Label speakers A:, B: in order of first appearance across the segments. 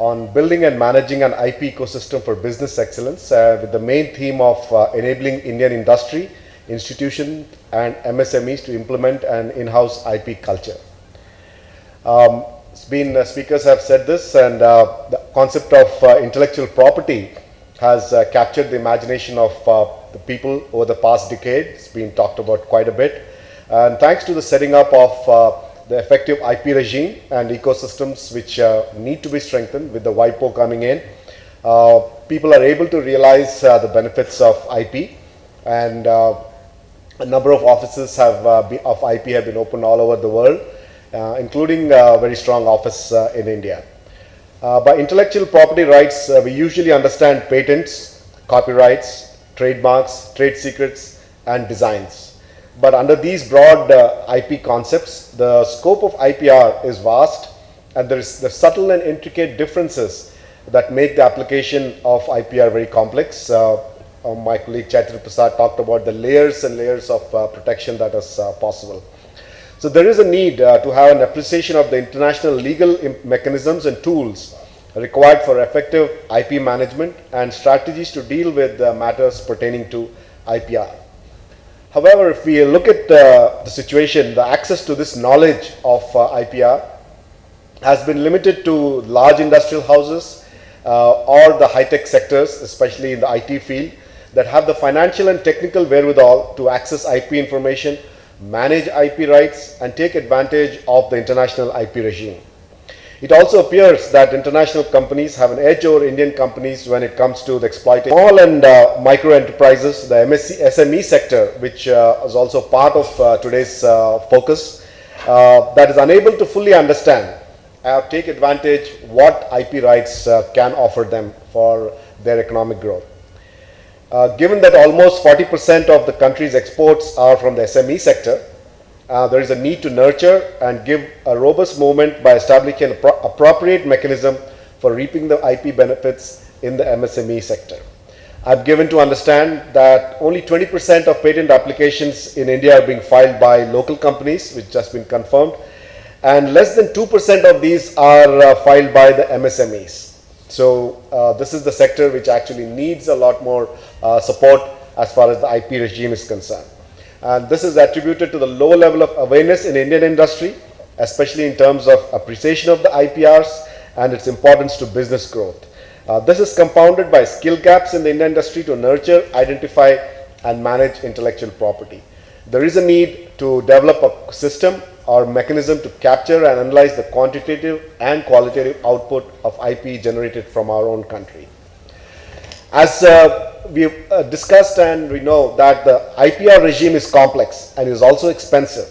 A: on building and managing an IP ecosystem for business excellence with the main theme of enabling Indian industry, institutions and MSMEs to implement an in-house IP culture. Speakers have said this, and the concept of intellectual property has captured the imagination of the people over the past decade. It's been talked about quite a bit. And thanks to the setting up of the effective IP regime and ecosystems which need to be strengthened with the WIPO coming in, people are able to realize the benefits of IP, and a number of offices of IP have been opened all over the world, including a very strong office in India. By intellectual property rights, we usually understand patents, copyrights, trademarks, trade secrets, and designs. But under these broad IP concepts, the scope of IPR is vast, and there is the subtle and intricate differences that make the application of IPR very complex. My colleague Chaitra Prasad talked about the layers and layers of protection that is possible. So there is a need to have an appreciation of the international legal mechanisms and tools required for effective IP management and strategies to deal with matters pertaining to IPR. However, if we look at the situation, the access to this knowledge of IPR has been limited to large industrial houses or the high-tech sectors, especially in the IT field, that have the financial and technical wherewithal to access IP information, manage IP rights, and take advantage of the international IP regime. It also appears that international companies have an edge over Indian companies when it comes to the exploitation. Small and micro enterprises, the SME sector, which is also part of today's focus, that is unable to fully understand or take advantage what IP rights can offer them for their economic growth. Given that almost 40% of the country's exports are from the SME sector, there is a need to nurture and give a robust movement by establishing an appropriate mechanism for reaping the IP benefits in the MSME sector. I've given to understand that only 20% of patent applications in India are being filed by local companies, which has been confirmed, and less than 2% of these are filed by the MSMEs. So this is the sector which actually needs a lot more support as far as the IP regime is concerned. And this is attributed to the low level of awareness in Indian industry, especially in terms of appreciation of the IPRs and its importance to business growth. This is compounded by skill gaps in the Indian industry to nurture, identify, and manage intellectual property. There is a need to develop a system or mechanism to capture and analyze the quantitative and qualitative output of IP generated from our own country. As we've discussed, and we know that the IPR regime is complex and is also expensive,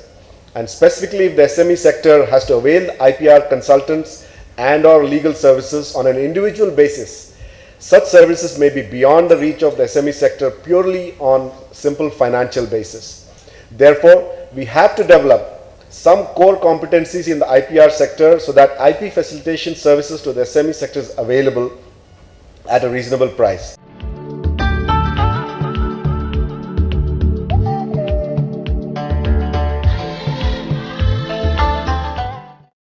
A: and specifically if the SME sector has to avail IPR consultants and or legal services on an individual basis, such services may be beyond the reach of the SME sector purely on simple financial basis. Therefore, we have to develop some core competencies in the IPR sector so that IP facilitation services to the SME sector is available at a reasonable price.